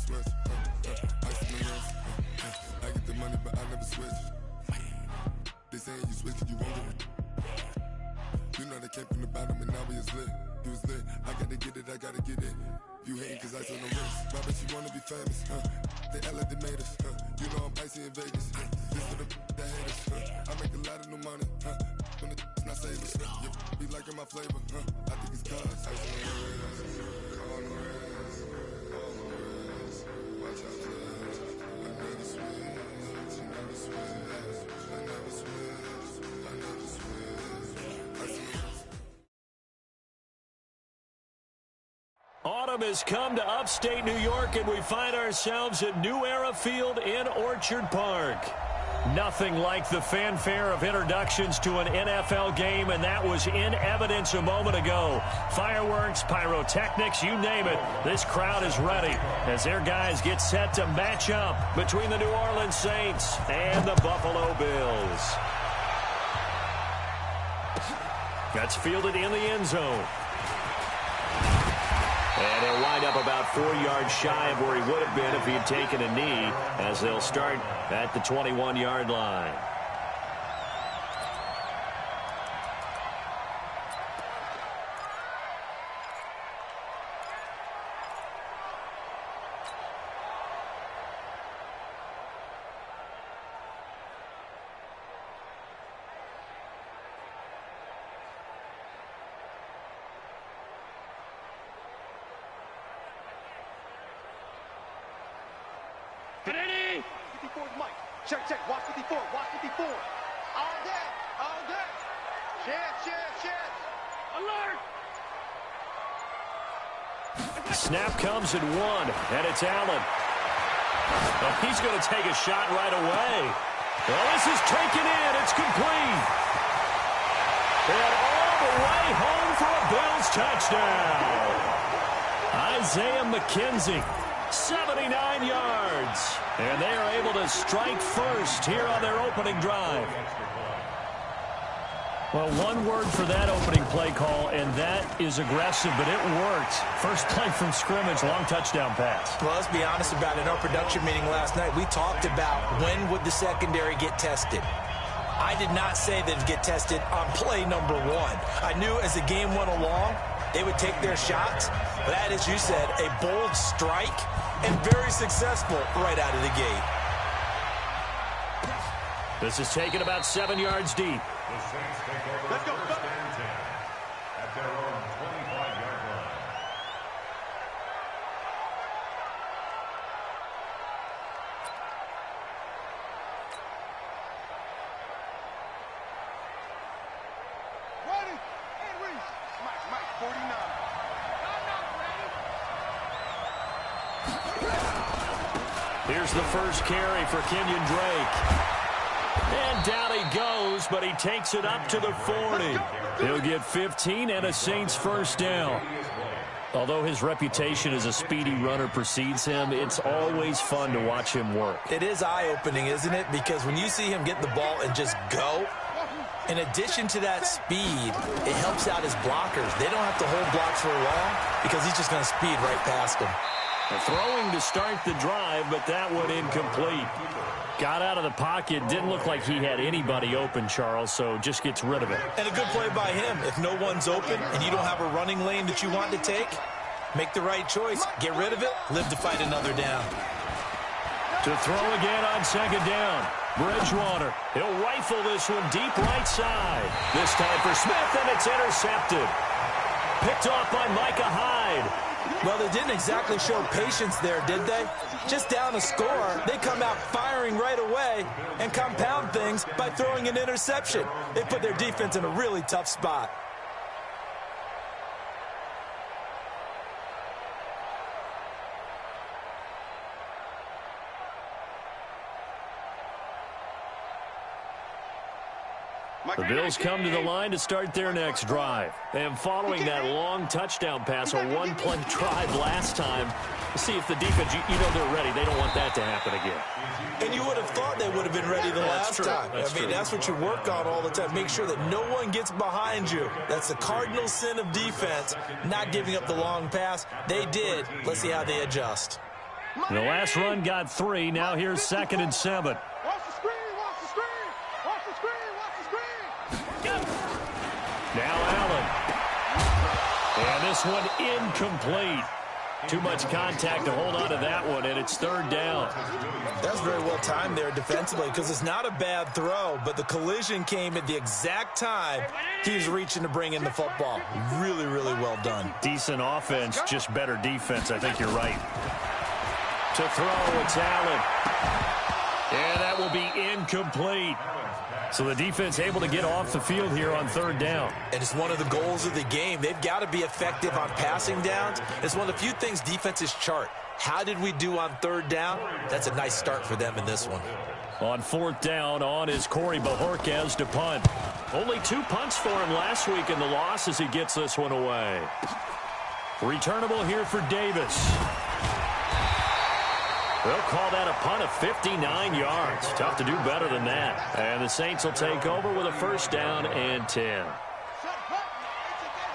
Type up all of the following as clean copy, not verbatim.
switch. Ice in the wrist. I get the money, but I never switch. They saying you switch, you won't get it. You know they came from the bottom and now we is lit. You was lit. I gotta get it, I gotta get it. You hating cause ice on the wrist. Why bet you wanna be famous? They act like they made us. You know I'm icy in Vegas. This for the that hate us. I make a lot of new money. When it's not savers. You be liking my flavor. I think it's cause ice on the wrist. Call the wrist. Call the wrist. Watch out for this. I never switch. I never switch. I never switch. I never switch. Ice on the wrist. Autumn has come to upstate New York, and we find ourselves at New Era Field in Orchard Park. Nothing like the fanfare of introductions to an NFL game, and that was in evidence a moment ago. Fireworks, pyrotechnics, you name it. This crowd is ready as their guys get set to match up between the New Orleans Saints and the Buffalo Bills. That's fielded in the end zone. And he'll wind up about 4 yards shy of where he would have been if he had taken a knee, as they'll start at the 21-yard line. Check, watch 54, watch 54. All day. Chance. Alert! Snap comes at 1, and it's Allen. Oh, he's going to take a shot right away. Well, this is taken in. It's complete. And all the way home for a Bills touchdown. Isaiah McKenzie. 79 yards. And they are able to strike first here on their opening drive. Well, one word for that opening play call, and that is aggressive, but it worked. First play from scrimmage, long touchdown pass. Well, let's be honest about it. In our production meeting last night, we talked about when would the secondary get tested. I did not say they'd get tested on play number 1. I knew as the game went along, they would take their shots. That, as you said, a bold strike and very successful right out of the gate. This is taken about 7 yards deep. Let's go. At their own 25-yard line. Ready? And Reese. Mike, 49. Here's the first carry for Kenyon Drake. And down he goes, but he takes it up to the 40. He'll get 15 and a Saints first down. Although his reputation as a speedy runner precedes him, it's always fun to watch him work. It is eye-opening, isn't it? Because when you see him get the ball and just go, in addition to that speed, it helps out his blockers. They don't have to hold blocks for a while because he's just going to speed right past them. Throwing to start the drive, but that one incomplete. Got out of the pocket. Didn't look like he had anybody open, Charles, so just gets rid of it. And a good play by him. If no one's open and you don't have a running lane that you want to take, make the right choice. Get rid of it. Live to fight another down. To throw again on second down. Bridgewater. He'll rifle this one deep right side. This time for Smith, and it's intercepted. Picked off by Micah Hyde. Well, they didn't exactly show patience there, did they? Just down a score, they come out firing right away and compound things by throwing an interception. They put their defense in a really tough spot. The Bills come to the line to start their next drive. And following that long touchdown pass, a one-play drive last time, see if the defense, you know they're ready. They don't want that to happen again. And you would have thought they would have been ready the last time. That's what you work on all the time. Make sure that no one gets behind you. That's the cardinal sin of defense, not giving up the long pass. They did. Let's see how they adjust. The last run got 3. Now here's 2nd and 7. Watch the screen, watch the screen, watch the screen, watch the screen. Now Allen. And this one incomplete. Too much contact to hold on to that one, and it's 3rd down. That's very well timed there defensively because it's not a bad throw, but the collision came at the exact time he was reaching to bring in the football. Really, really well done. Decent offense, just better defense. I think you're right. To throw, it's Allen. And that will be incomplete. So the defense able to get off the field here on 3rd down. And it's one of the goals of the game. They've got to be effective on passing downs. It's one of the few things defenses chart. How did we do on 3rd down? That's a nice start for them in this one. On 4th down, on is Corey Bajorquez to punt. Only 2 punts for him last week in the loss as he gets this one away. Returnable here for Davis. They'll call that a punt of 59 yards. Tough to do better than that. And the Saints will take over with a 1st down and 10.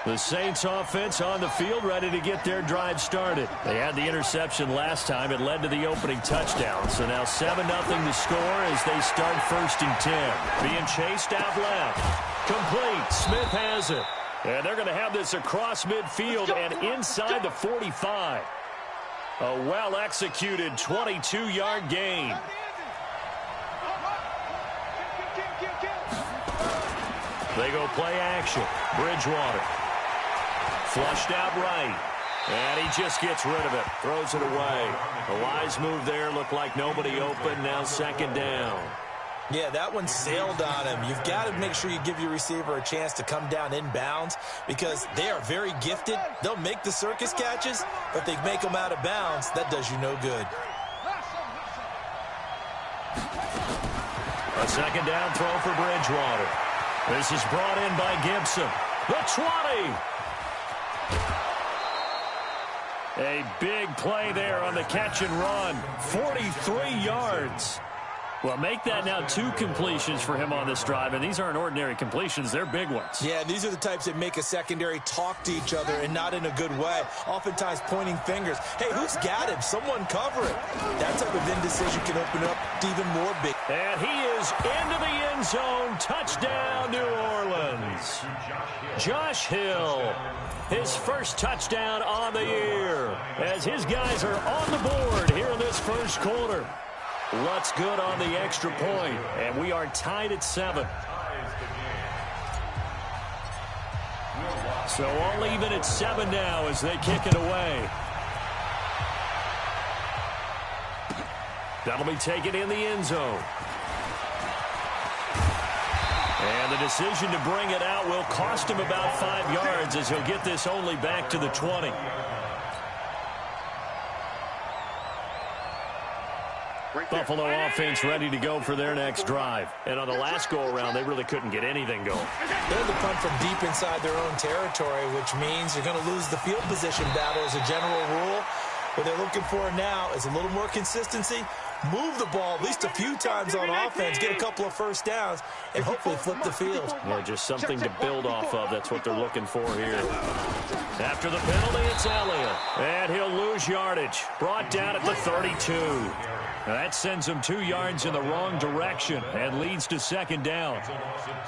The Saints offense on the field ready to get their drive started. They had the interception last time. It led to the opening touchdown. So now 7-0 to score as they start 1st and 10. Being chased out left. Complete. Smith has it. And they're going to have this across midfield and inside the 45. A well-executed 22-yard gain. They go play action. Bridgewater. Flushed out right. And he just gets rid of it. Throws it away. A wise move there. Looked like nobody open. Now 2nd down. Yeah, that one sailed on him. You've got to make sure you give your receiver a chance to come down inbounds because they are very gifted. They'll make the circus catches, but they make them out of bounds. That does you no good. A 2nd down throw for Bridgewater. This is brought in by Gibson. The 20. A big play there on the catch and run. 43 yards. Well, make that now 2 completions for him on this drive, and these aren't ordinary completions. They're big ones. Yeah, these are the types that make a secondary talk to each other and not in a good way, oftentimes pointing fingers. Hey, who's got him? Someone cover it. That type of indecision can open up to even more big. And he is into the end zone. Touchdown, New Orleans. Josh Hill, his 1st touchdown on the year, as his guys are on the board here in this 1st quarter. Lutz good on the extra point, and we are tied at 7. So all even at 7 now as they kick it away. That'll be taken in the end zone. And the decision to bring it out will cost him about 5 yards as he'll get this only back to the 20. Buffalo offense ready to go for their next drive. And on the last go-around, they really couldn't get anything going. They're the punt from deep inside their own territory, which means you're going to lose the field position battle as a general rule. What they're looking for now is a little more consistency, move the ball at least a few times on offense, get a couple of 1st downs, and hopefully flip the field. Yeah, just something to build off of. That's what they're looking for here. After the penalty, it's Elliott. And he'll lose yardage. Brought down at the 32. That sends him 2 yards in the wrong direction and leads to 2nd down.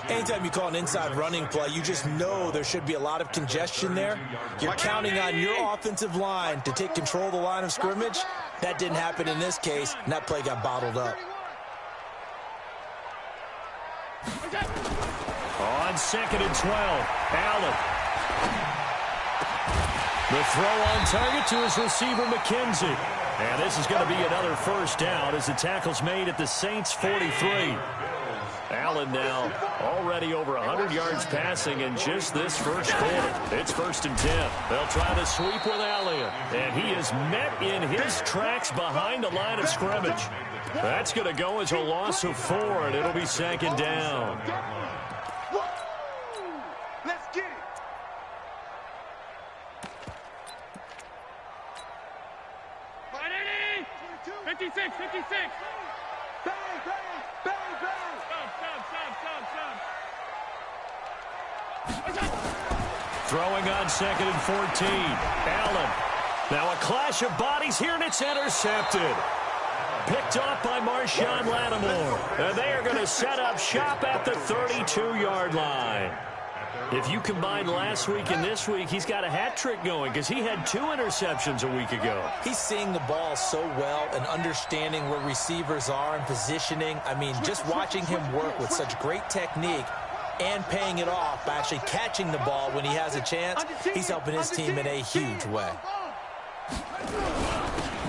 Anytime you call an inside running play, you just know there should be a lot of congestion there. You're counting on your offensive line to take control of the line of scrimmage. That didn't happen in this case, and that play got bottled up. On 2nd and 12, Allen. The throw on target to his receiver, McKenzie. And this is going to be another 1st down as the tackle's made at the Saints' 43. Allen now already over 100 yards passing in just this 1st quarter. It's 1st and 10. They'll try to sweep with Elliott. And he is met in his tracks behind the line of scrimmage. That's going to go as a loss of 4, and it'll be 2nd down. Let's get it. 56, 56. Bang, bang, bang, bang. Stop. Throwing on 2nd and 14. Allen. Now a clash of bodies here, and it's intercepted. Picked off by Marshawn Lattimore. And they are going to set up shop at the 32-yard line. If you combine last week and this week, he's got a hat trick going because he had 2 interceptions a week ago. He's seeing the ball so well and understanding where receivers are and positioning. I mean, just watching him work with such great technique and paying it off by actually catching the ball when he has a chance, he's helping his team in a huge way.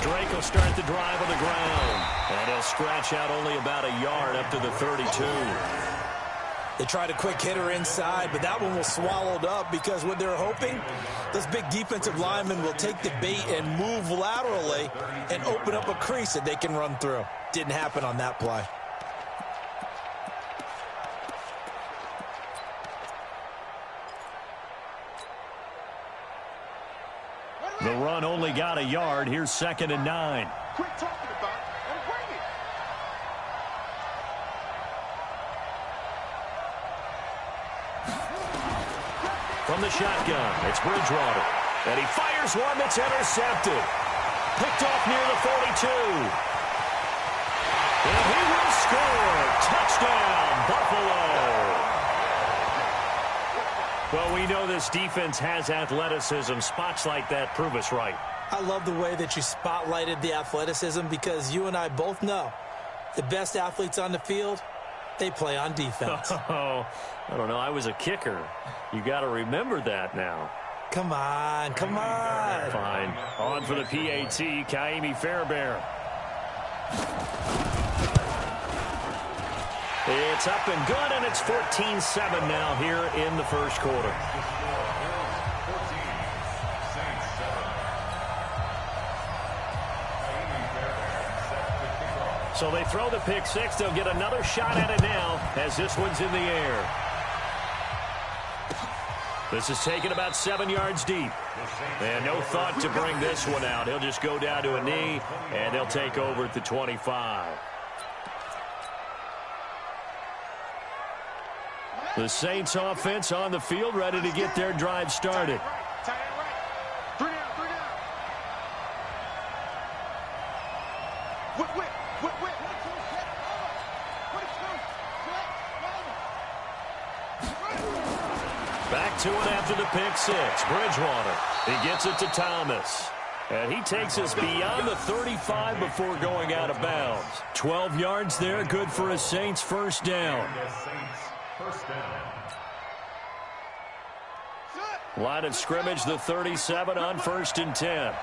Drake will start the drive on the ground, and he'll scratch out only about a yard up to the 32. They tried a quick hitter inside, but that one was swallowed up because what they're hoping, those big defensive linemen will take the bait and move laterally and open up a crease that they can run through. Didn't happen on that play. The run only got a yard. Here's 2nd and 9. Quit talking about it and bring it. From the shotgun, it's Bridgewater. And he fires one that's intercepted. Picked off near the 42. And he will score. Touchdown, Buffalo. Well, we know this defense has athleticism. Spots like that prove us right. I love the way that you spotlighted the athleticism because you and I both know the best athletes on the field, they play on defense. Oh, I don't know. I was a kicker. You got to remember that now. Come on, come on. Fine. On for the PAT, Kaimi Fairbairn. It's up and good, and it's 14-7 now here in the first quarter. So they throw the pick six. They'll get another shot at it now as this one's in the air. This is taken about 7 yards deep. And no thought to bring this one out. He'll just go down to a knee, and they'll take over at the 25. The Saints offense on the field, ready to get their drive started. Back to it after the pick six. Bridgewater. He gets it to Thomas. And he takes us beyond the 35 before going out of bounds. 12 yards there, good for a Saints first down. Line of scrimmage, the 37 on 1st and 10.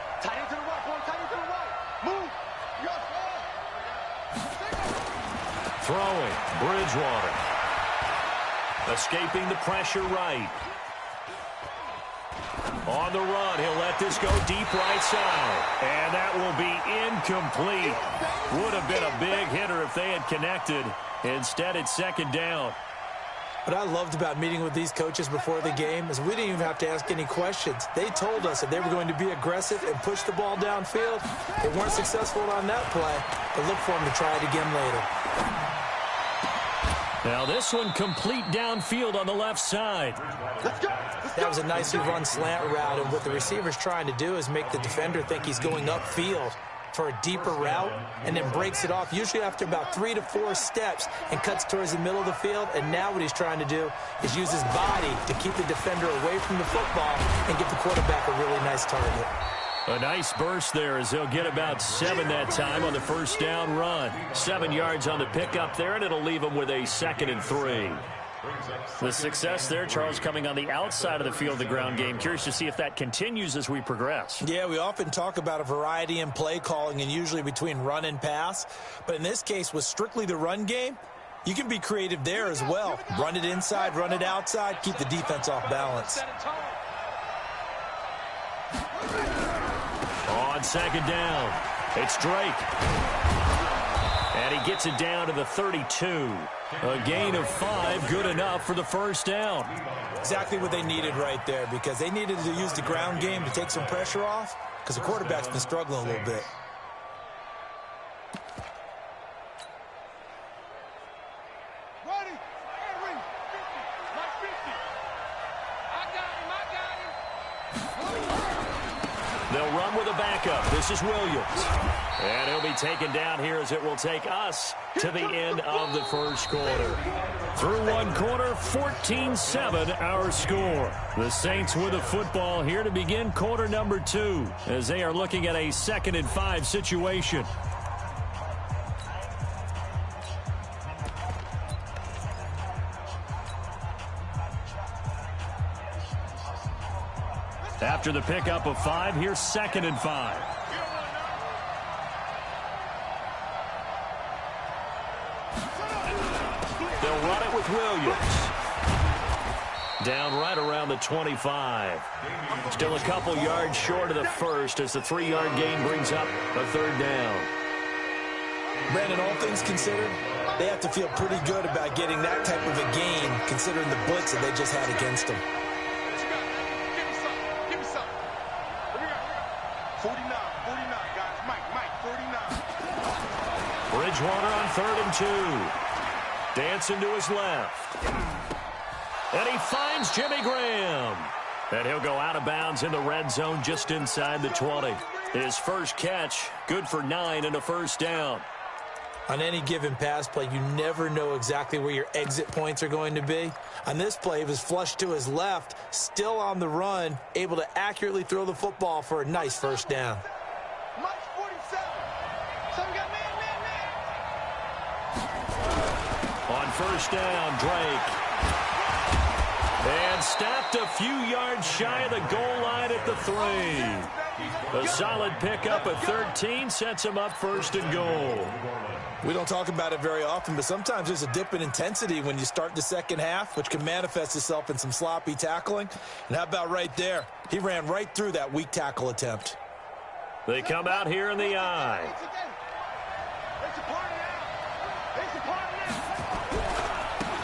Throwing, Bridgewater. Escaping the pressure right. On the run, he'll let this go deep right side. And that will be incomplete. Would have been a big hitter if they had connected. Instead, it's 2nd down. What I loved about meeting with these coaches before the game is we didn't even have to ask any questions. They told us that they were going to be aggressive and push the ball downfield. They weren't successful on that play, but look for them to try it again later. Now this one complete downfield on the left side. That was a nicely run slant route, and what the receiver's trying to do is make the defender think he's going upfield for a deeper route, and then breaks it off usually after about 3 to 4 steps and cuts towards the middle of the field. And now what he's trying to do is use his body to keep the defender away from the football and give the quarterback a really nice target. A nice burst there as they'll get about 7 that time on the first down run. 7 yards on the pickup there, and it'll leave them with a 2nd and 3. The success there, Charles, coming on the outside of the field, the ground game. Curious to see if that continues as we progress. Yeah, we often talk about a variety in play calling and usually between run and pass. But in this case, with strictly the run game, you can be creative there as well. Run it inside, run it outside, keep the defense off balance. On 2nd down, it's Drake. And he gets it down to the 32. A gain of 5, good enough for the first down. Exactly what they needed right there, because they needed to use the ground game to take some pressure off, because the quarterback's been struggling a little bit. They'll run with a backup. This is Williams. And he'll be taken down here as it will take us to the end of the first quarter. Through one quarter, 14-7 our score. The Saints with the football here to begin quarter number 2 as they are looking at a 2nd and 5 situation. After the pickup of 5, here's 2nd and 5. They'll run it with Williams. Down right around the 25. Still a couple yards short of the first as the 3-yard gain brings up a 3rd down. Brandon, all things considered, they have to feel pretty good about getting that type of a gain considering the blitz that they just had against them. 49, guys. Mike, 49. Bridgewater on 3rd and 2. Dancing to his left. And he finds Jimmy Graham. And he'll go out of bounds in the red zone just inside the 20. His first catch, good for 9 and a 1st down. On any given pass play, you never know exactly where your exit points are going to be. On this play, he was flushed to his left, still on the run, able to accurately throw the football for a nice 1st down. Mike 47. So we got man. On 1st down, Drake. And stopped a few yards shy of the goal line at the 3. A solid pickup at 13 sets him up 1st and goal. We don't talk about it very often, but sometimes there's a dip in intensity when you start the second half, which can manifest itself in some sloppy tackling. And how about right there? He ran right through that weak tackle attempt. They come out here in the eye.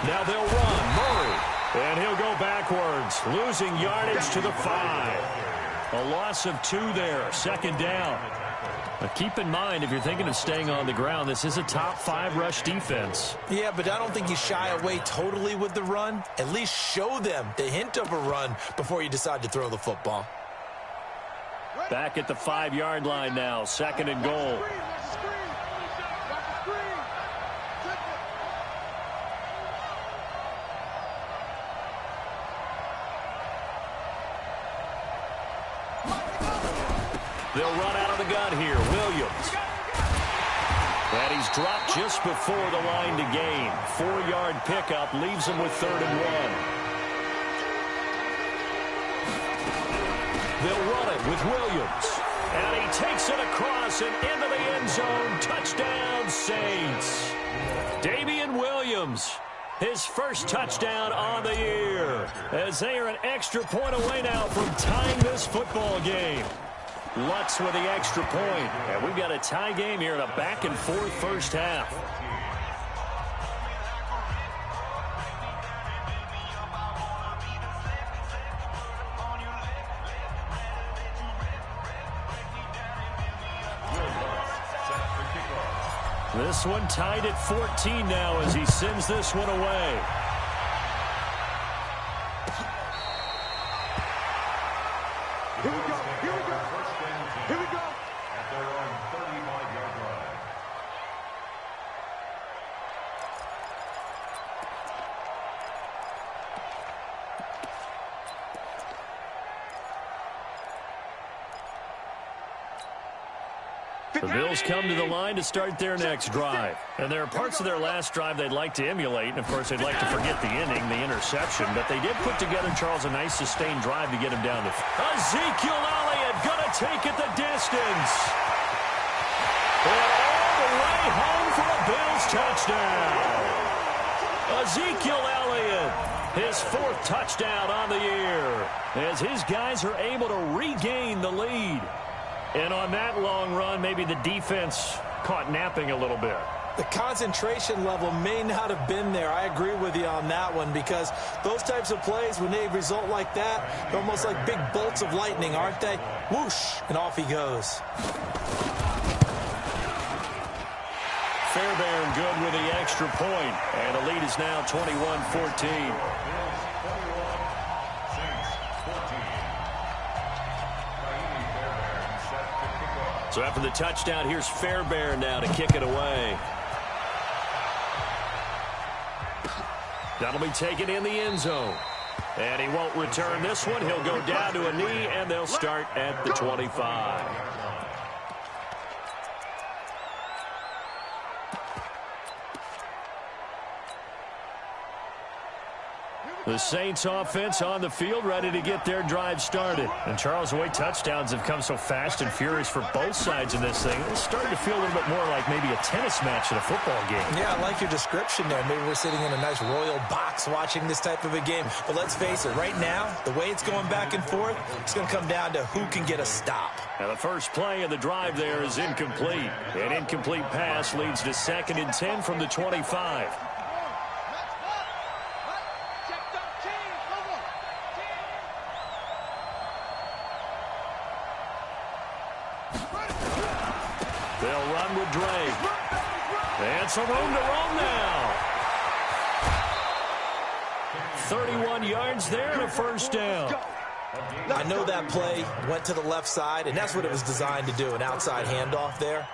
Now they'll run. Murray. And he'll go backwards, losing yardage to the 5. A loss of 2 there, 2nd down. But keep in mind, if you're thinking of staying on the ground, this is a top 5 rush defense. Yeah, but I don't think you shy away totally with the run. At least show them the hint of a run before you decide to throw the football. Back at the 5-yard line now, 2nd and goal. They'll run out of the gun here. Williams. And he's dropped just before the line to gain. 4-yard pickup leaves him with 3rd and 1. They'll run it with Williams. And he takes it across and into the end zone. Touchdown, Saints. Damian Williams. His first touchdown on the year. As they are an extra point away now from tying this football game. Lutz with the extra point. And we've got a tie game here in a back-and-forth first half. This one tied at 14 now as he sends this one away. Here we go. At their own 35-yard line. The Bills come to the line to start their next drive. And there are parts of their last drive they'd like to emulate. And, of course, they'd like to forget the inning, the interception. But they did put together, Charles, a nice sustained drive to get him down the field. Ezekiel Elliott going to take it the distance. And all the way home for a Bills touchdown. Ezekiel Elliott, his 4th touchdown on the year. As his guys are able to regain the lead. And on that long run, maybe the defense caught napping a little bit. The concentration level may not have been there. I agree with you on that one because those types of plays, when they result like that, they're almost like big bolts of lightning, aren't they? Whoosh, and off he goes. Fairbairn good with the extra point. And the lead is now 21-14. So after the touchdown, here's Fairbairn now to kick it away. That'll be taken in the end zone. And he won't return this one. He'll go down to a knee, and they'll start at the 25. The Saints offense on the field, ready to get their drive started. And Charles, the way touchdowns have come so fast and furious for both sides in this thing, it's starting to feel a little bit more like maybe a tennis match in a football game. Yeah, I like your description there. Maybe we're sitting in a nice royal box watching this type of a game. But let's face it, right now, the way it's going back and forth, it's going to come down to who can get a stop. Now the first play of the drive there is incomplete. An incomplete pass leads to 2nd and 10 from the 25. They'll run with Drake. And some room to roam now. 31 yards there and a first down. I know that play went to the left side, and that's what it was designed to do, an outside handoff there.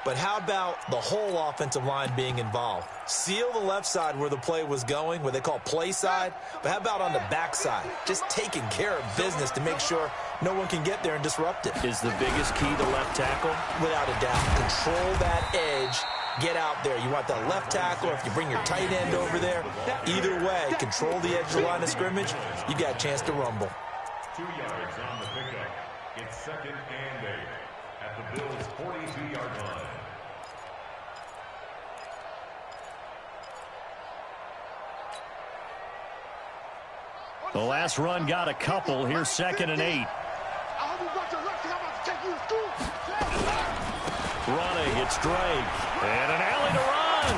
But how about the whole offensive line being involved? Seal the left side where the play was going, what they call play side. But how about on the back side? Just taking care of business to make sure no one can get there and disrupt it. Is the biggest key to left tackle? Without a doubt. Control that edge. Get out there. You want that left tackle, if you bring your tight end over there. Either way, control the edge of the line of scrimmage. You got a chance to rumble. 2 yards on the pickup. It's 2nd and 8 at the Bills' 42-yard line. The last run got a couple. Here's 2nd and 8. Running, it's Drake. And an alley to run.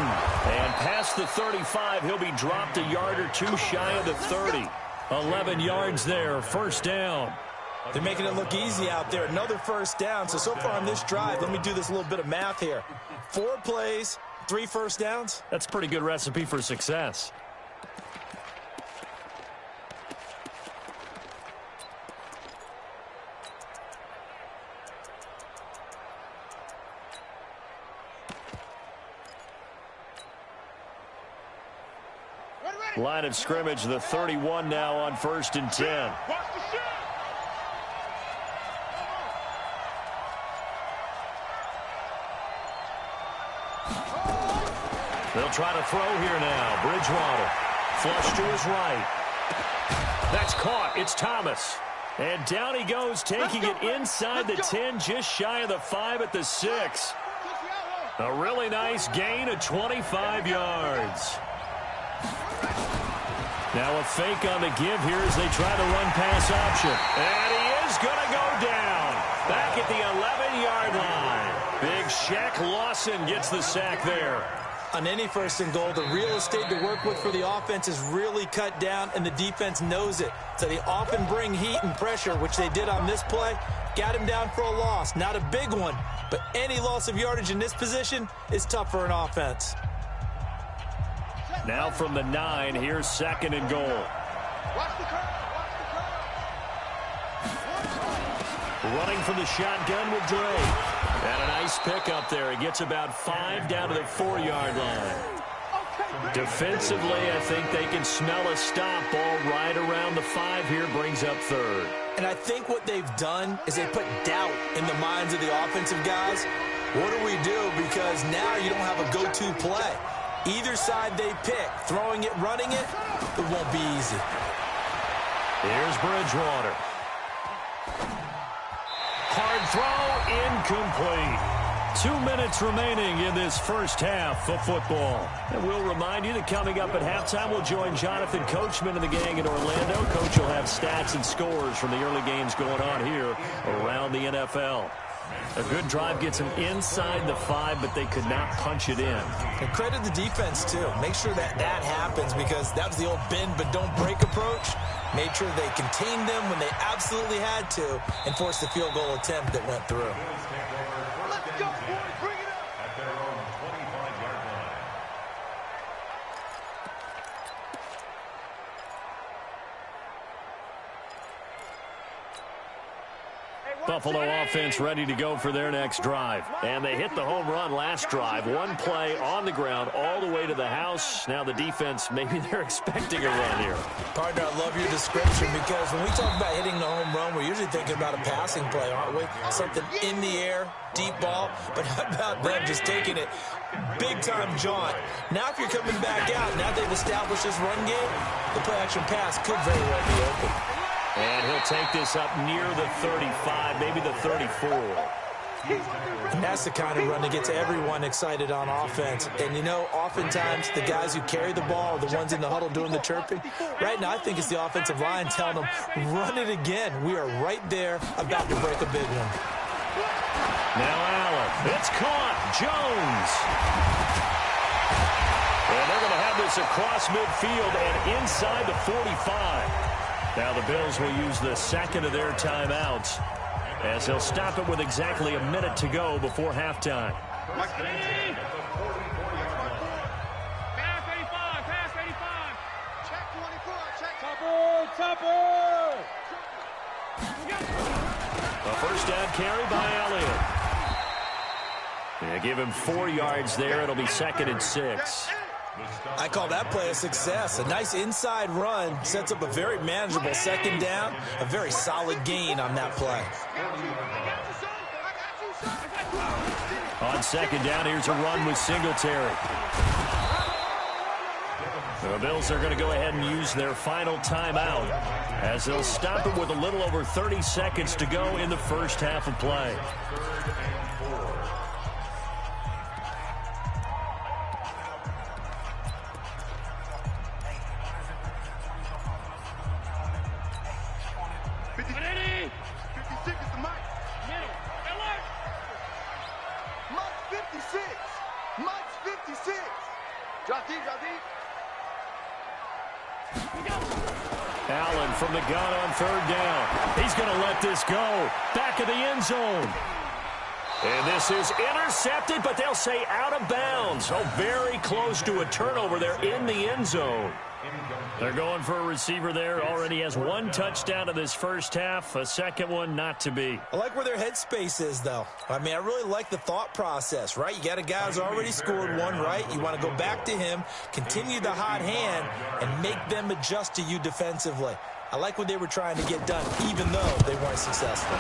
And past the 35, he'll be dropped a yard or two shy of the 30. 11 yards there, first down. They're making it look easy out there. Another first down. So far on this drive, let me do this little bit of math here. 4 plays, 3 first downs. That's a pretty good recipe for success. Line of scrimmage, the 31 now on 1st and 10. They'll try to throw here now. Bridgewater. Flush to his right. That's caught. It's Thomas. And down he goes, taking it inside the 10, just shy of the 5 at the 6. A really nice gain of 25 yards. Now a fake on the give here as they try to run pass option. And he is going to go down. Back at the 11-yard line. Big Shaq Lawson gets the sack there. On any 1st and goal, the real estate to work with for the offense is really cut down, and the defense knows it. So they often bring heat and pressure, which they did on this play. Got him down for a loss. Not a big one, but any loss of yardage in this position is tough for an offense. Now from the 9, here's 2nd and goal. Watch the curve. Running from the shotgun with Drake. And a nice pick up there. He gets about 5 down to the 4-yard line. Defensively, I think they can smell a stop. Ball right around the 5 here, brings up 3rd. And I think what they've done is they put doubt in the minds of the offensive guys. What do we do? Because now you don't have a go-to play. Either side they pick, throwing it, running it, it won't be easy. Here's Bridgewater. Hard throw, incomplete. 2 minutes remaining in this first half of football. And we'll remind you that coming up at halftime, we'll join Jonathan Coachman and the gang in Orlando. Coach will have stats and scores from the early games going on here around the NFL. A good drive gets them inside the 5, but they could not punch it in. And credit the defense, too. Make sure that happens, because that was the old bend but don't break approach. Made sure they contained them when they absolutely had to and forced the field goal attempt that went through. Let's go, boys. Bring it up. At their own 25-yard line. Buffalo offense ready to go for their next drive. And they hit the home run last drive. One play on the ground all the way to the house. Now the defense, maybe they're expecting a run here. Partner, I love your description because when we talk about hitting the home run, we're usually thinking about a passing play, aren't we? Something in the air, deep ball. But how about them just taking it big-time jaunt? Now if you're coming back out, now they've established this run game, the play-action pass could very well be open. And he'll take this up near the 35, maybe the 34. And that's the kind of run that gets everyone excited on offense. And, you know, oftentimes the guys who carry the ball are the ones in the huddle doing the chirping. Right now I think it's the offensive line telling them, run it again. We are right there about to break a big one. Now Allen. It's caught. Jones. And they're going to have this across midfield and inside the 45. Now the Bills will use the second of their timeouts as they'll stop it with exactly a minute to go before halftime. Pass 85, pass 85. Check 24, check. Topper. A first down carry by Elliott. Yeah, give him 4 yards there. It'll be 2nd and 6. I call that play a success. A nice inside run sets up a very manageable second down. A very solid gain on that play. On second down, here's a run with Singletary. The Bills are going to go ahead and use their final timeout as they'll stop it with a little over 30 seconds to go in the first half of play. Allen from the gun on third down. He's going to let this go. Back of the end zone. And this is intercepted, but they'll say out of bounds. Oh, very close to a turnover there in the end zone. They're going for a receiver there. Already has 1 touchdown in this first half. A second one not to be. I like where their headspace is, though. I mean, I really like the thought process, right? You got a guy who's already scored one, right? You want to go back to him, continue the hot hand, and make them adjust to you defensively. I like what they were trying to get done, even though they weren't successful.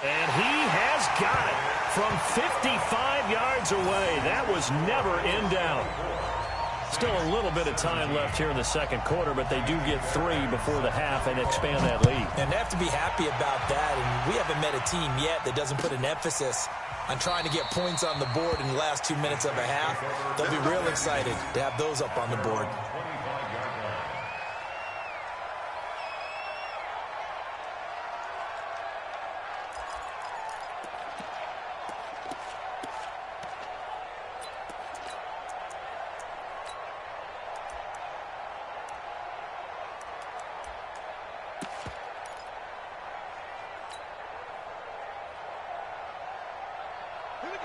And he has got it from 55 yards away. That was never in doubt. Still a little bit of time left here in the second quarter, but they do get 3 before the half and expand that lead. And they have to be happy about that. And we haven't met a team yet that doesn't put an emphasis on trying to get points on the board in the last 2 minutes of a half. They'll be real excited to have those up on the board.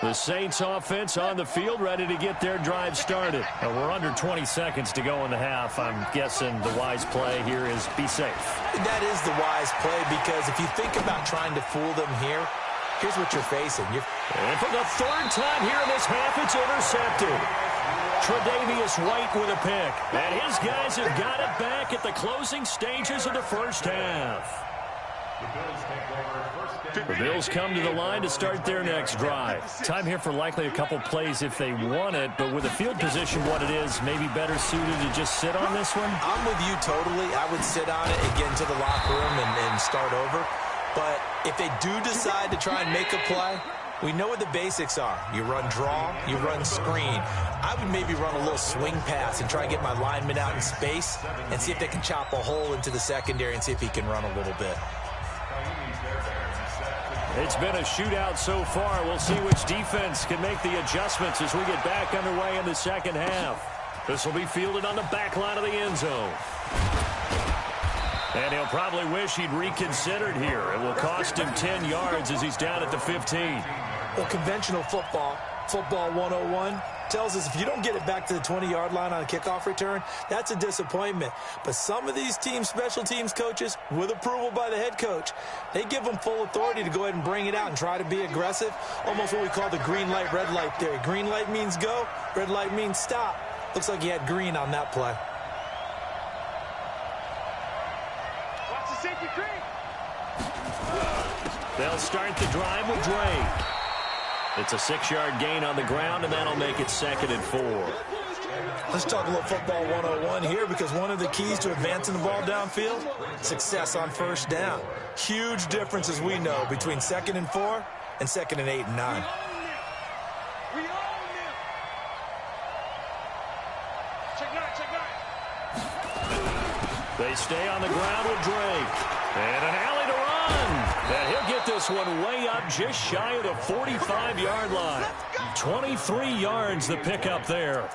The Saints offense on the field, ready to get their drive started. We're under 20 seconds to go in the half. I'm guessing the wise play here is be safe. That is the wise play, because if you think about trying to fool them here, here's what you're facing. And for the 3rd time here in this half, it's intercepted. Tre'Davious White with a pick. And his guys have got it back at the closing stages of the first half. The Bills come to the line to start their next drive. Time here for likely a couple plays if they want it, but with the field position what it is, maybe better suited to just sit on this one? I'm with you totally. I would sit on it and get into the locker room and start over. But if they do decide to try and make a play, we know what the basics are. You run draw, you run screen. I would maybe run a little swing pass and try and get my lineman out in space and see if they can chop a hole into the secondary and see if he can run a little bit. It's been a shootout so far. We'll see which defense can make the adjustments as we get back underway in the second half. This will be fielded on the back line of the end zone. And he'll probably wish he'd reconsidered here. It will cost him 10 yards as he's down at the 15. Well, conventional football 101, tells us if you don't get it back to the 20-yard line on a kickoff return, that's a disappointment. But some of these special teams coaches, with approval by the head coach, they give them full authority to go ahead and bring it out and try to be aggressive, almost what we call the green light, red light theory. Green light means go, red light means stop. Looks like he had green on that play. Watch the safety creep. They'll start the drive with Drake. It's a 6-yard gain on the ground, and that'll make it 2nd and 4. Let's talk a little football 101 here, because one of the keys to advancing the ball downfield, success on first down. Huge difference, as we know, between 2nd and 4 and 2nd and 8 and 9. We own them. Check nine. They stay on the ground with Drake. And an alley to run. And he'll get this one way up just shy of the 45-yard line. 23 yards the pickup there.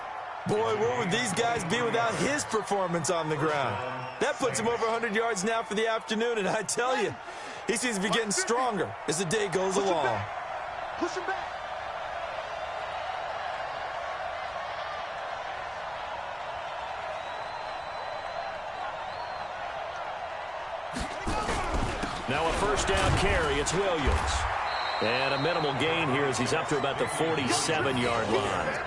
Boy, where would these guys be without his performance on the ground? That puts him over 100 yards now for the afternoon, and I tell you, he seems to be getting stronger as the day goes along. Push him back. Now a first down carry. It's Williams. And a minimal gain here as he's up to about the 47-yard line.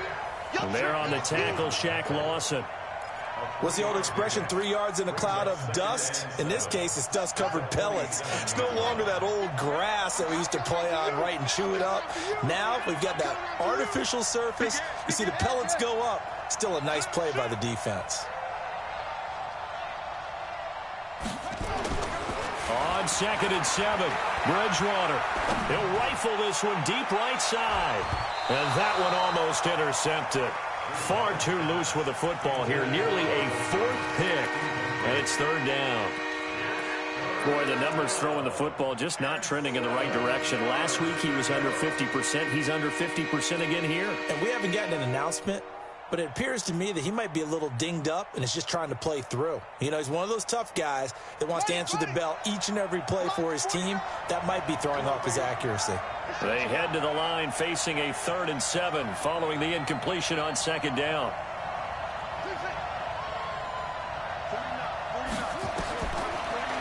And there on the tackle, Shaq Lawson. What's the old expression, 3 yards in a cloud of dust? In this case, it's dust-covered pellets. It's no longer that old grass that we used to play on, right, and chew it up. Now we've got that artificial surface. You see the pellets go up. Still a nice play by the defense. On 2nd and 7, Bridgewater. He'll rifle this one deep right side. And that one almost intercepted. Far too loose with the football here. Nearly a 4th pick. And it's 3rd down. Boy, the numbers throwing the football just not trending in the right direction. Last week he was under 50%. He's under 50% again here. And we haven't gotten an announcement, but it appears to me that he might be a little dinged up and is just trying to play through. You know, he's one of those tough guys that wants to answer the bell each and every play for his team. That might be throwing off his accuracy. They head to the line facing a 3rd and 7 following the incompletion on 2nd down.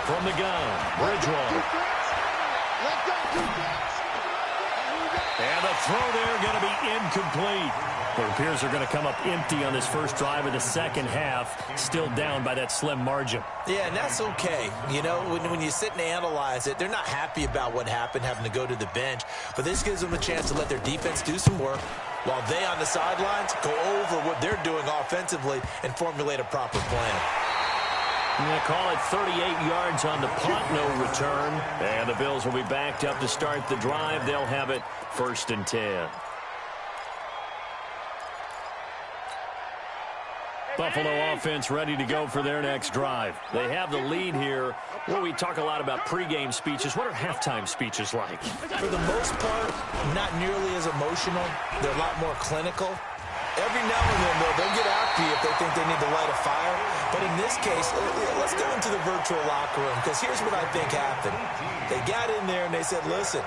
From the gun, Bridgewater. And the throw there going to be incomplete. It appears they're going to come up empty on this first drive of the second half, still down by that slim margin. Yeah, and that's okay. You know, when you sit and analyze it, they're not happy about what happened, having to go to the bench. But this gives them a chance to let their defense do some work while they on the sidelines go over what they're doing offensively and formulate a proper plan. I'm going to call it 38 yards on the punt, no return. And the Bills will be backed up to start the drive. They'll have it 1st and 10. Buffalo offense ready to go for their next drive. They have the lead here. Well, we talk a lot about pregame speeches. What are halftime speeches like? For the most part, not nearly as emotional. They're a lot more clinical. Every now and then, though, they'll get after you if they think they need to light a fire. But in this case, let's go into the virtual locker room, because here's what I think happened. They got in there and they said, listen,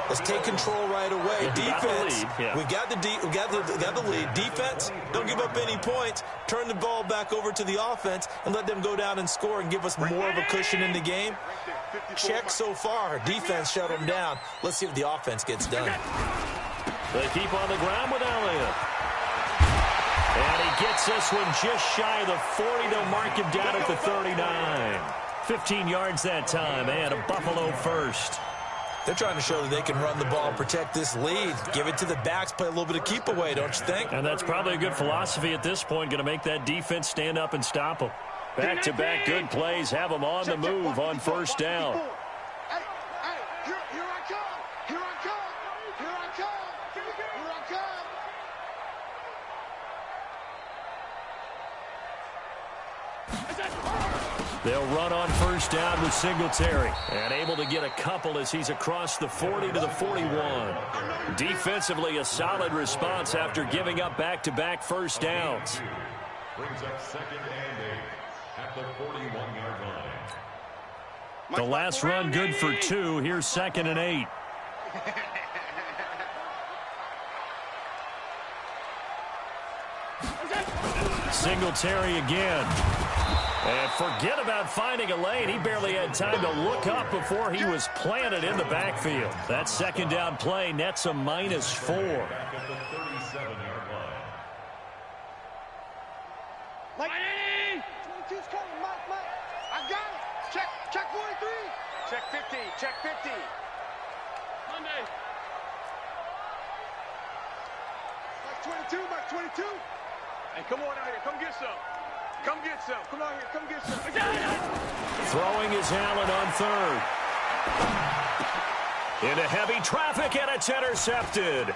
let's take control right away. Defense, we got the lead. Defense, don't give up any points. Turn the ball back over to the offense and let them go down and score and give us more of a cushion in the game. Check so far. Defense shut them down. Let's see if the offense gets done. They keep on the ground with Elliott. And he gets this one just shy of the 40 to mark him down at the 39. 15 yards that time, and a Buffalo first. They're trying to show that they can run the ball and protect this lead. Give it to the backs, play a little bit of keep away, don't you think? And that's probably a good philosophy at this point, going to make that defense stand up and stop them. Back-to-back good plays, have them on the move on first down. They'll run on first down with Singletary. And able to get a couple as he's across the 40 to the 41. Defensively, a solid response after giving up back-to-back first downs. Brings up 2nd and 8 at the 41-yard line. The last run good for 2. Here's 2nd and 8. Singletary again. And forget about finding a lane. He barely had time to look up before he was planted in the backfield. That second down play nets a -4. Back at the 37-yard line. Mike, 22's coming, Mike. I got it. Check 43. Check 50. Check 50. Monday. Mike 22. Hey, come on out here. Come get some. Come get some. Come on here. Come get some. Throwing is Allen on third. Into heavy traffic, and it's intercepted.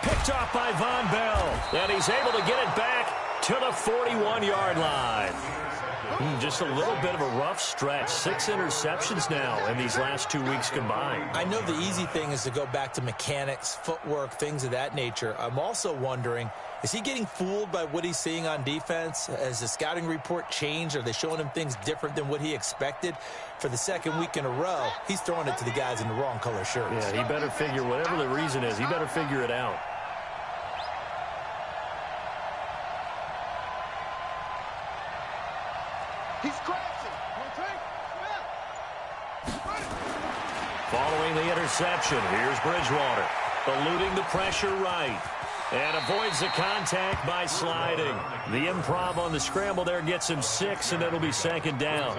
Picked off by Von Bell. And he's able to get it back to the 41-yard line. Just a little bit of a rough stretch. 6 interceptions now in these last 2 weeks combined. I know the easy thing is to go back to mechanics, footwork, things of that nature. I'm also wondering, is he getting fooled by what he's seeing on defense? Has the scouting report changed? Are they showing him things different than what he expected? For the second week in a row, he's throwing it to the guys in the wrong color shirts. Yeah, he better figure, whatever the reason is, he better figure it out. He's crashing. Following the interception, here's Bridgewater, eluding the pressure right, and avoids the contact by sliding. The improv on the scramble there gets him 6, and it'll be second down.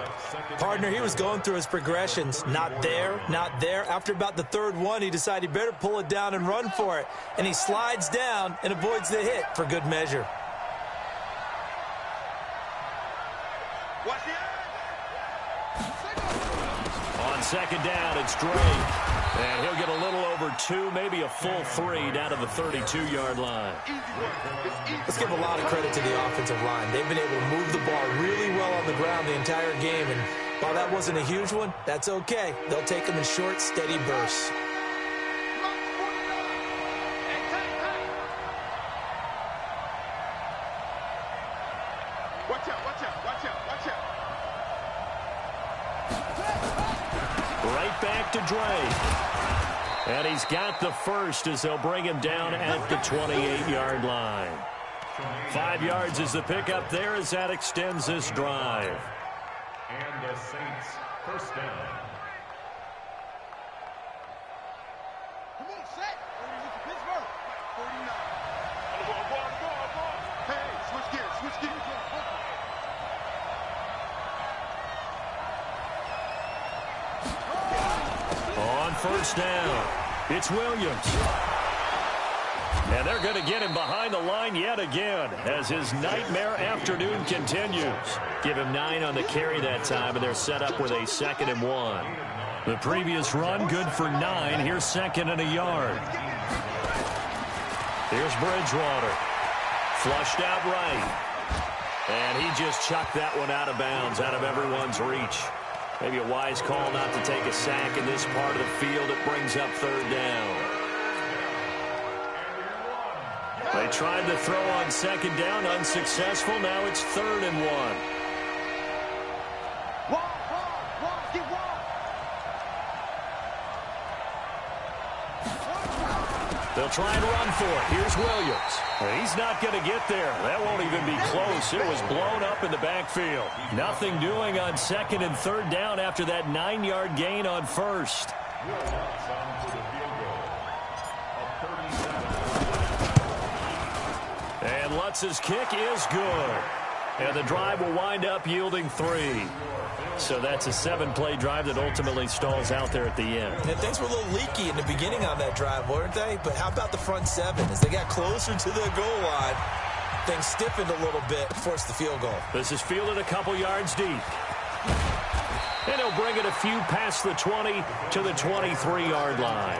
Partner, he was going through his progressions. Not there, not there. After about the third one, he decided he better pull it down and run for it. And he slides down and avoids the hit for good measure. Watch the On second down, it's Drake. And he'll get a little over 2, maybe a full 3 down to the 32-yard line. Let's give a lot of credit to the offensive line. They've been able to move the ball really well on the ground the entire game. And while that wasn't a huge one, that's okay. They'll take them in short, steady bursts. Watch out. Right back to Drake. And he's got the first as they'll bring him down at the 28-yard line. 5 yards is the pickup there as that extends this drive. And the Saints first down. Come on, set. Pittsburgh. 49. Hey, switch gears. On first down, it's Williams. And they're going to get him behind the line yet again as his nightmare afternoon continues. Give him 9 on the carry that time, and they're set up with a 2nd and 1. The previous run, good for 9. Here's 2nd and a yard. Here's Bridgewater. Flushed out right. And he just chucked that one out of bounds, out of everyone's reach. Maybe a wise call not to take a sack in this part of the field. It brings up 3rd down. They tried to throw on 2nd down, unsuccessful. Now it's 3rd and 1. They'll try and run for it. Here's Williams. He's not going to get there. That won't even be close. It was blown up in the backfield. Nothing doing on 2nd and 3rd down after that 9-yard gain on 1st. And Lutz's kick is good. And the drive will wind up yielding 3. So that's a 7-play drive that ultimately stalls out there at the end. And things were a little leaky in the beginning on that drive, weren't they? But how about the front 7? As they got closer to the goal line, things stiffened a little bit, forced the field goal. This is fielded a couple yards deep. And he'll bring it a few past the 20 to the 23-yard line.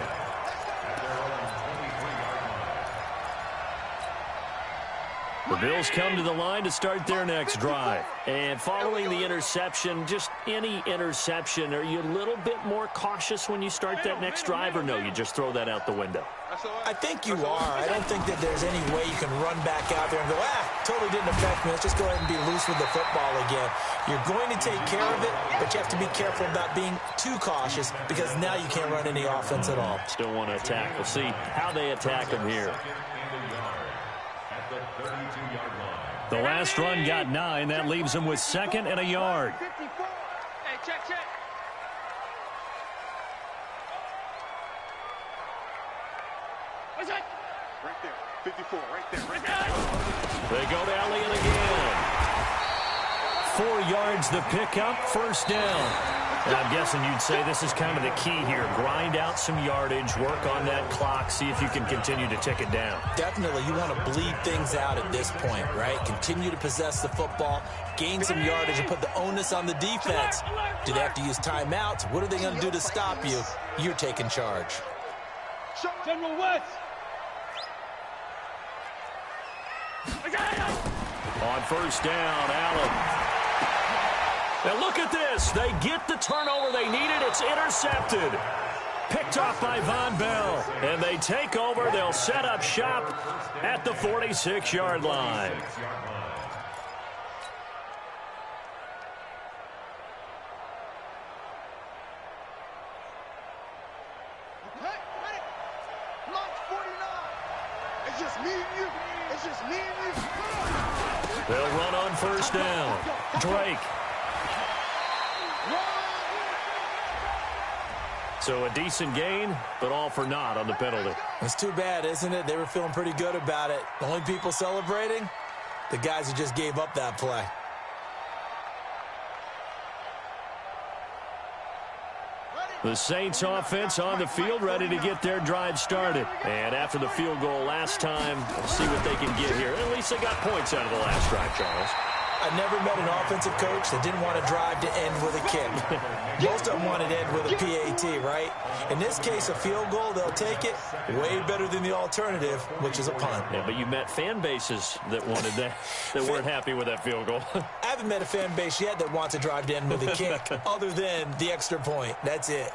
The Bills come to the line to start their next drive. And following the interception, just any interception, are you a little bit more cautious when you start that next drive, or no, you just throw that out the window? I think you are. I don't think that there's any way you can run back out there and go, totally didn't affect me. Let's just go ahead and be loose with the football again. You're going to take care of it, but you have to be careful about being too cautious because now you can't run any offense at all. Still want to attack. We'll see how they attack him here. The last run got 9. That leaves them with 2nd and a yard. 54. Hey, check. What's that? Right there. 54, right there. They go to Elliott again. 4 yards the pickup, first down. And I'm guessing you'd say this is kind of the key here. Grind out some yardage, work on that clock, see if you can continue to tick it down. Definitely, you want to bleed things out at this point, right? Continue to possess the football, gain some yardage, and put the onus on the defense. Do they have to use timeouts? What are they going to do to stop you? You're taking charge. General West. On first down, Allen. And look at this. They get the turnover they needed. It's intercepted. Picked off by Von Bell. And they take over. They'll set up shop at the 46-yard line. It's just me and you. It's just me and you. They'll run on first down. Drake. So a decent gain, but all for naught on the penalty. It's too bad, isn't it? They were feeling pretty good about it. The only people celebrating, the guys who just gave up that play. The Saints offense on the field, ready to get their drive started. And after the field goal last time, we'll see what they can get here. At least they got points out of the last drive, Charles. I never met an offensive coach that didn't want to drive to end with a kick. Most of them want to end with a PAT, right? In this case, a field goal, they'll take it. Way better than the alternative, which is a punt. Yeah, but you met fan bases that wanted that, that weren't happy with that field goal. I haven't met a fan base yet that wants to drive to end with a kick, other than the extra point. That's it.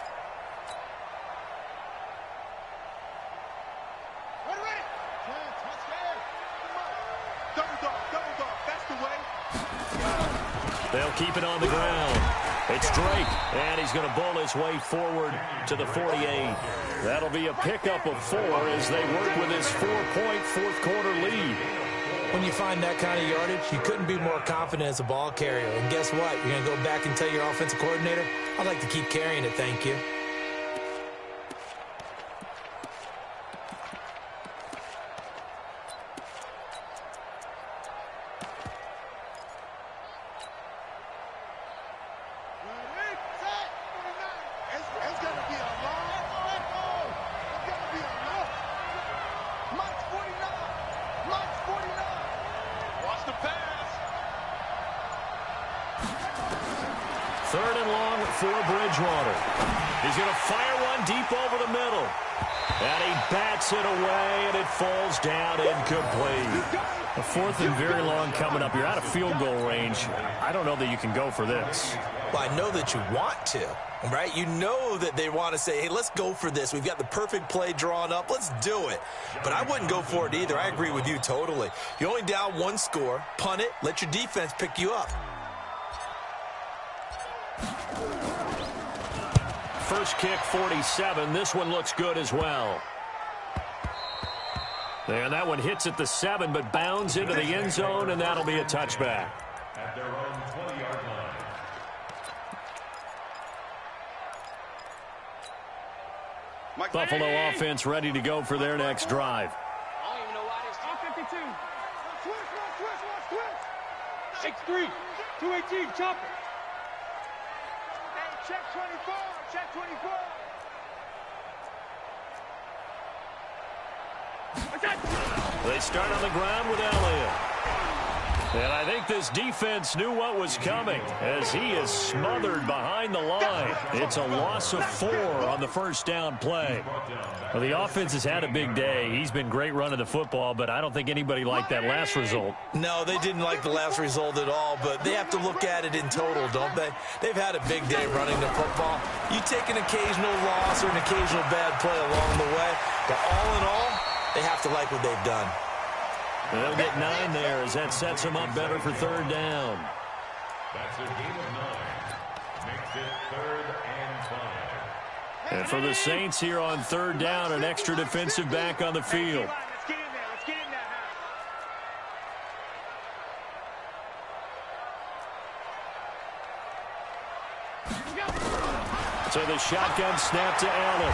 They'll keep it on the ground. It's Drake, and he's going to bowl his way forward to the 48. That'll be a pickup of 4 as they work with his 4-point fourth-quarter lead. When you find that kind of yardage, you couldn't be more confident as a ball carrier. And guess what? You're going to go back and tell your offensive coordinator, I'd like to keep carrying it, thank you. Third and long for Bridgewater. He's going to fire one deep over the middle. And he bats it away, and it falls down incomplete. A 4th and very long coming up. You're out of field goal range. I don't know that you can go for this. Well, I know that you want to, right? You know that they want to say, hey, let's go for this. We've got the perfect play drawn up. Let's do it. But I wouldn't go for it either. I agree with you totally. You're only down 1 score. Punt it. Let your defense pick you up. First kick, 47. This one looks good as well. And that one hits at the 7, but bounds into the end zone, and that'll be a touchback. At their own 20-yard line. Buffalo offense ready to go for their next drive. I don't even know why this 252. 6'3", 218, chopper. Hey, check 24, check 24. They start on the ground with Elliott. And I think this defense knew what was coming as he is smothered behind the line. It's a loss of 4 on the first down play. Well, the offense has had a big day. He's been great running the football, but I don't think anybody liked that last result. No, they didn't like the last result at all, but they have to look at it in total, don't they? They've had a big day running the football. You take an occasional loss or an occasional bad play along the way, but all in all, they have to like what they've done. They'll get 9 there as that sets them up better for third down. That's a gain of 9. Makes it 3rd and 5. And for the Saints here on third down, an extra defensive back on the field. Let's get in there. Let's get in there So the shotgun snap to Allen.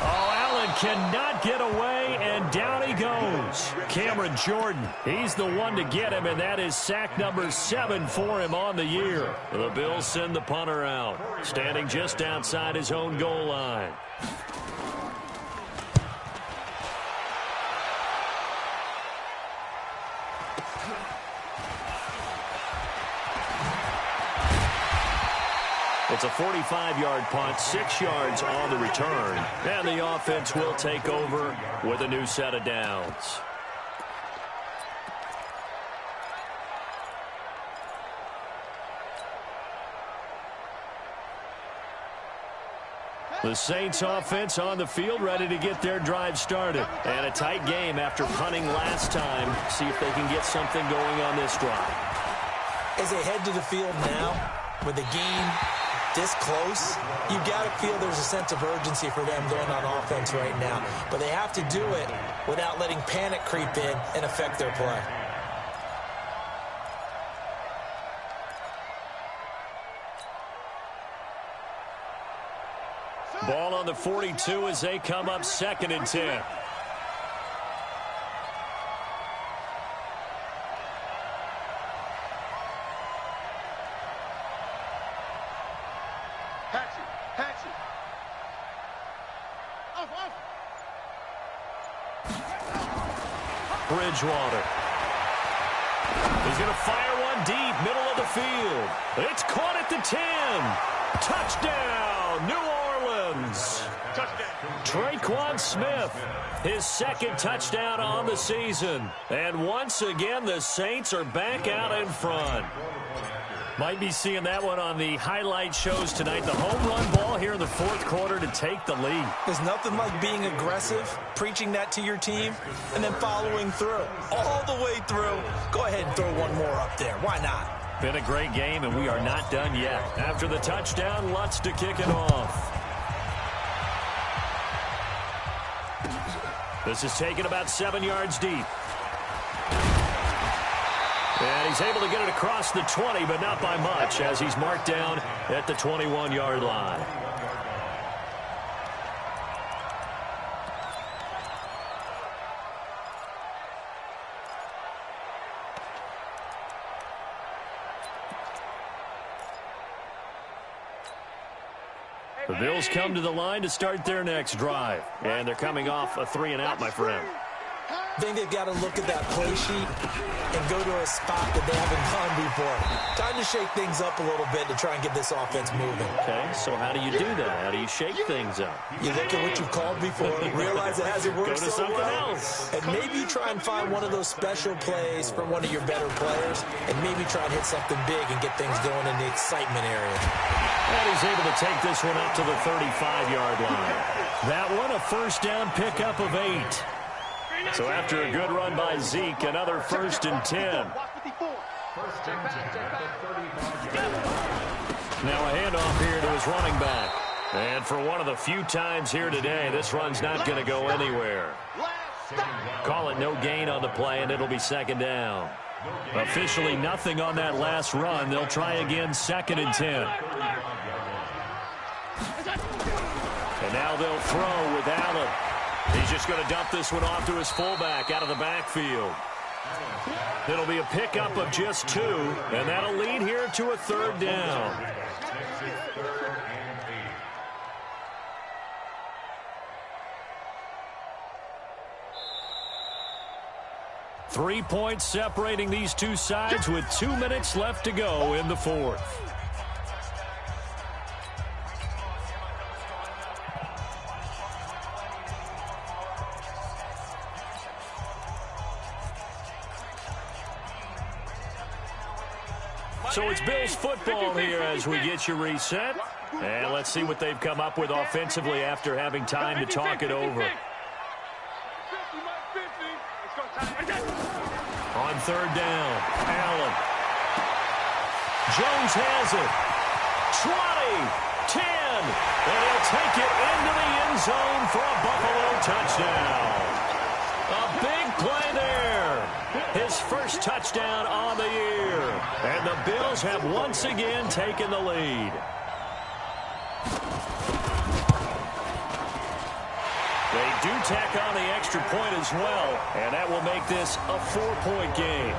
Oh, Allen cannot get away, and down he goes. Cameron Jordan, he's the one to get him, and that is sack number 7 for him on the year. The Bills send the punter out, standing just outside his own goal line. It's a 45-yard punt, 6 yards on the return, and the offense will take over with a new set of downs. The Saints offense on the field, ready to get their drive started. And a tight game after punting last time. See if they can get something going on this drive. As they head to the field now, with the game this close, you got to feel there's a sense of urgency for them going on offense right now. But they have to do it without letting panic creep in and affect their play. Ball on the 42 as they come up 2nd and 10. Bridgewater. He's going to fire one deep, middle of the field. It's caught at the 10. Touchdown, New Orleans. Traquan Smith, his 2nd touchdown on the season. And once again, the Saints are back out in front. Might be seeing that one on the highlight shows tonight. The home run ball here in the 4th quarter to take the lead. There's nothing like being aggressive, preaching that to your team, and then following through. All the way through. Go ahead and throw one more up there. Why not? Been a great game, and we are not done yet. After the touchdown, Lutz to kick it off. This is taken about 7 yards deep. And he's able to get it across the 20, but not by much, as he's marked down at the 21-yard line. The Bills come to the line to start their next drive. And they're coming off a 3-and-out, my friend. I think they've got to look at that play sheet and go to a spot that they haven't gone before. Time to shake things up a little bit to try and get this offense moving. Okay, so how do you do that? How do you shake things up? You look at what you've called before, realize it hasn't worked Go to so something well, else. and maybe try and find one of those special plays from one of your better players, and maybe try and hit something big and get things going in the excitement area. And he's able to take this one up to the 35-yard line. That one, a first down pickup of 8. So after a good run by Zeke, another 1st and 10. Now a handoff here to his running back. And for one of the few times here today, this run's not going to go anywhere. Call it no gain on the play, and it'll be 2nd down. Officially nothing on that last run. They'll try again 2nd and 10. And now they'll throw with Allen. He's just going to dump this one off to his fullback out of the backfield. It'll be a pickup of just 2, and that'll lead here to a 3rd down. Three points separating these two sides with 2 minutes left to go in the 4th. So it's Bills football here as we get you reset. And let's see what they've come up with offensively after having time to talk it over. On 3rd down, Allen. Jones has it. 20, 10, and he'll take it into the end zone for a Buffalo touchdown. A big play there. His first touchdown on the year. And the Bills have once again taken the lead. do tack on the extra point as well, and that will make this a 4-point game.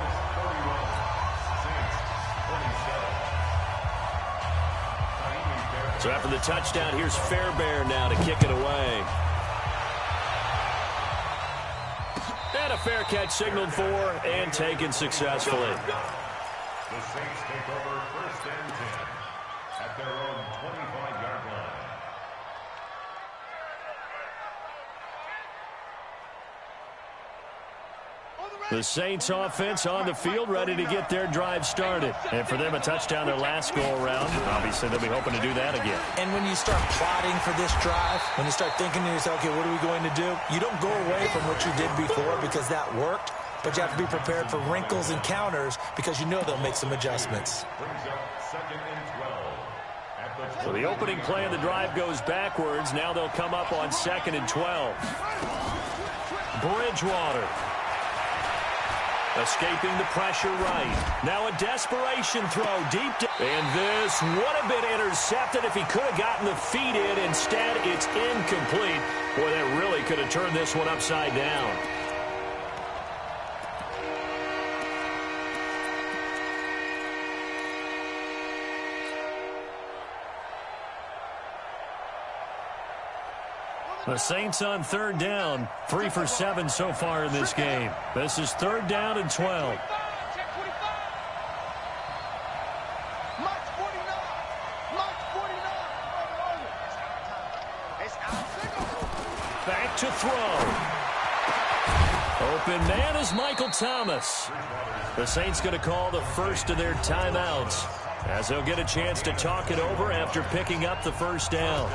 So after the touchdown, here's Fairbairn now to kick it away. And a fair catch signaled for and taken successfully. The Saints take over 1st and 10 at their own 25-yard line. The Saints offense on the field, ready to get their drive started. And for them, a touchdown their last go-around. Obviously, they'll be hoping to do that again. And when you start plotting for this drive, when you start thinking to yourself, okay, what are we going to do? You don't go away from what you did before because that worked, but you have to be prepared for wrinkles and counters because you know they'll make some adjustments. Brings up 2nd and 12. So the opening play of the drive goes backwards. Now they'll come up on 2nd and 12. Bridgewater. Escaping the pressure right. Now a desperation throw deep. And this would have been intercepted if he could have gotten the feet in. Instead, it's incomplete. Boy, that really could have turned this one upside down. The Saints on 3rd down, 3 for 7 so far in this game. This is 3rd down and 12. Back to throw. Open man is Michael Thomas. The Saints going to call the first of their timeouts as they'll get a chance to talk it over after picking up the first down.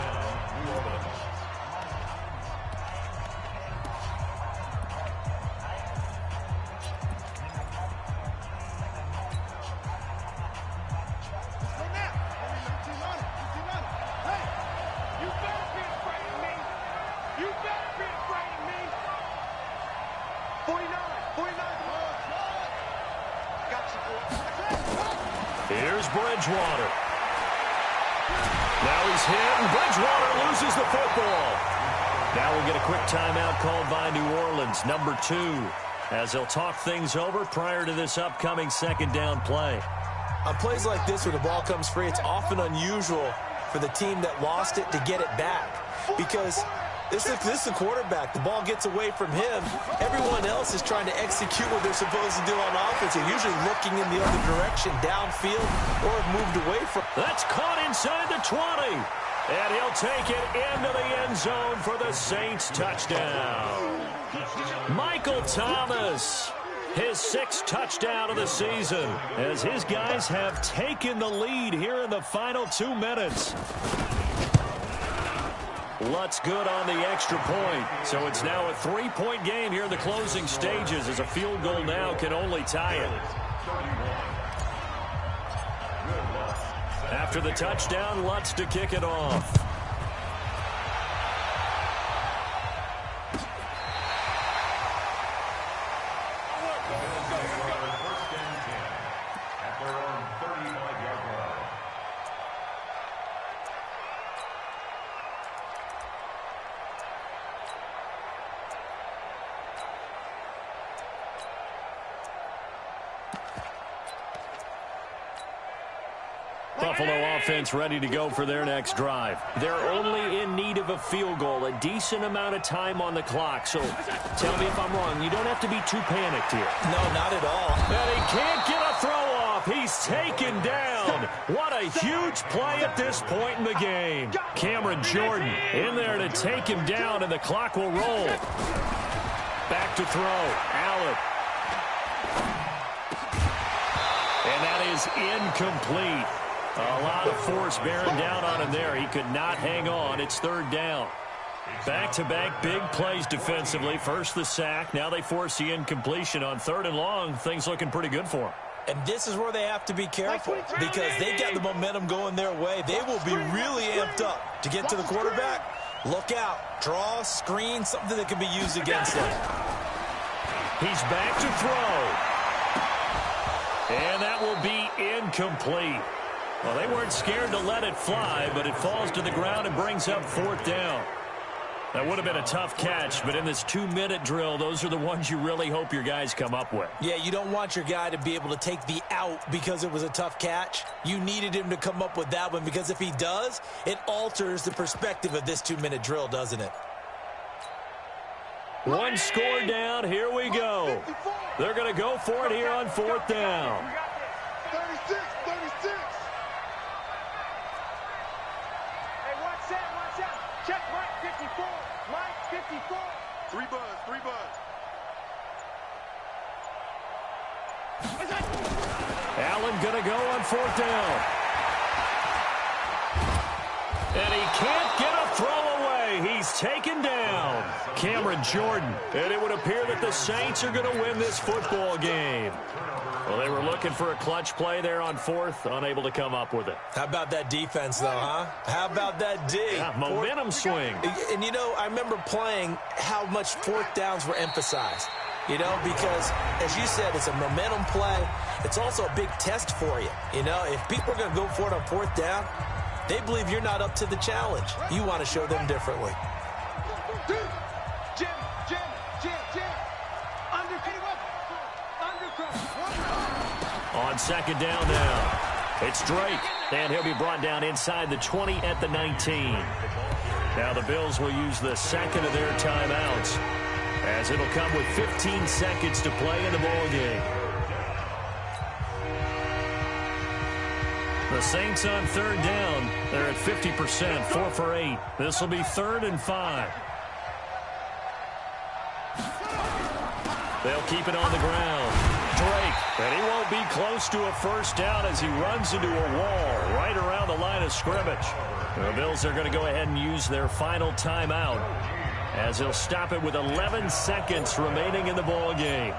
Here's Bridgewater. Now he's hit, and Bridgewater loses the football. Now we'll get a quick timeout called by New Orleans, number 2, as they'll talk things over prior to this upcoming 2nd down play. On plays like this where the ball comes free, it's often unusual for the team that lost it to get it back because this is the quarterback. The ball gets away from him. Everyone else is trying to execute what they're supposed to do on offense. They're usually looking in the other direction, downfield, or have moved away from. That's caught inside the 20. And he'll take it into the end zone for the Saints touchdown. Michael Thomas, his 6th touchdown of the season, as his guys have taken the lead here in the final 2 minutes. Lutz good on the extra point. So it's now a 3-point game here in the closing stages as a field goal now can only tie it. After the touchdown, Lutz to kick it off. Buffalo offense ready to go for their next drive. They're only in need of a field goal, a decent amount of time on the clock. So tell me if I'm wrong. You don't have to be too panicked here. No, not at all. And he can't get a throw off. He's taken down. What a huge play at this point in the game. Cameron Jordan in there to take him down, and the clock will roll. Back to throw. Allen. And that is incomplete. A lot of force bearing down on him there. He could not hang on. It's 3rd down. Back-to-back big plays defensively. First the sack. Now they force the incompletion on 3rd and long. Things looking pretty good for them. And this is where they have to be careful because they got the momentum going their way. They will be really amped up to get to the quarterback. Look out. Draw, screen, something that can be used against them. He's back to throw. And that will be incomplete. Well, they weren't scared to let it fly, but it falls to the ground and brings up 4th down. That would have been a tough catch, but in this 2-minute drill, those are the ones you really hope your guys come up with. Yeah, you don't want your guy to be able to take the out because it was a tough catch. You needed him to come up with that one, because if he does, it alters the perspective of this 2-minute drill, doesn't it? One score down. Here we go. They're going to go for it here on 4th down. 36, 36. Hey, watch out, watch out. Check Mike 54. Mike 54. 3 buzz, 3 buzz. Allen going to go on 4th down. And he can't get a throw away. He's taken down. Cameron Jordan. And it would appear that the Saints are going to win this football game. Well, they were looking for a clutch play there on 4th, unable to come up with it. How about that defense, though, huh? How about that D? Yeah, momentum swing. And, you know, I remember playing how much 4th downs were emphasized. You know, because, as you said, it's a momentum play. It's also a big test for you. You know, if people are going to go for it on 4th down, they believe you're not up to the challenge. You want to show them differently. Jim. On 2nd down now, it's Drake, and he'll be brought down inside the 20 at the 19. Now the Bills will use the second of their timeouts, as it'll come with 15 seconds to play in the ball game. The Saints on 3rd down. They're at 50%, 4 for 8. This will be 3rd and 5. They'll keep it on the ground. Drake, and he won't be close to a 1st down as he runs into a wall right around the line of scrimmage. The Bills are going to go ahead and use their final timeout, as they'll stop it with 11 seconds remaining in the ball game.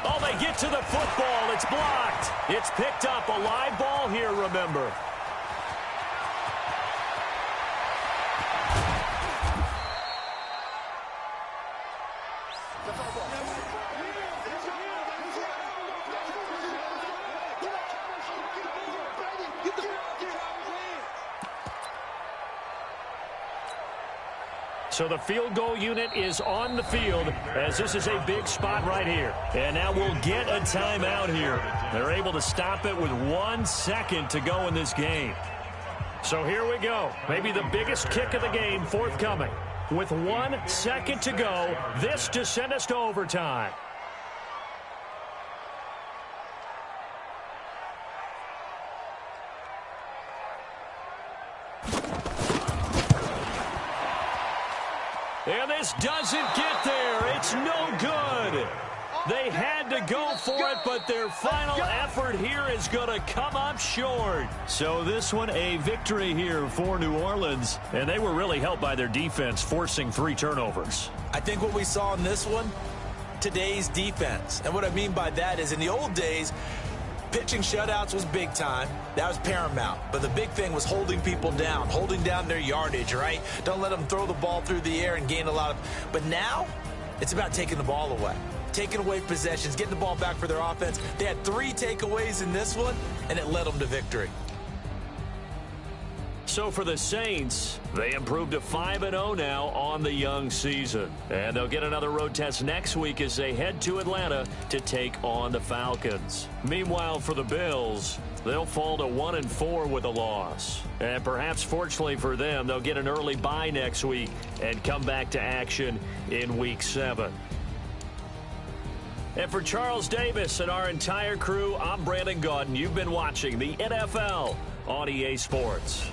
Oh, they get to the football. It's blocked. It's picked up. A live ball here, remember. So the field goal unit is on the field, as this is a big spot right here. And now we'll get a timeout here. They're able to stop it with 1 second to go in this game. So here we go. Maybe the biggest kick of the game forthcoming. With 1 second to go, this to send us to overtime. And this doesn't get there. It's no good. They had to go for it, but their final effort here is going to come up short. So this one, a victory here for New Orleans. And they were really helped by their defense, forcing 3 turnovers. I think what we saw in this one, today's defense. And what I mean by that is, in the old days, pitching shutouts was big time. That was paramount. But the big thing was holding people down, holding down their yardage, right? Don't let them throw the ball through the air and gain a lot of... But now, it's about taking the ball away. Taking away possessions, getting the ball back for their offense. They had 3 takeaways in this one, and it led them to victory. So for the Saints, they improved to 5-0 now on the young season. And they'll get another road test next week as they head to Atlanta to take on the Falcons. Meanwhile, for the Bills, they'll fall to 1-4 with a loss. And perhaps fortunately for them, they'll get an early bye next week and come back to action in Week 7. And for Charles Davis and our entire crew, I'm Brandon Gaudin. You've been watching the NFL on EA Sports.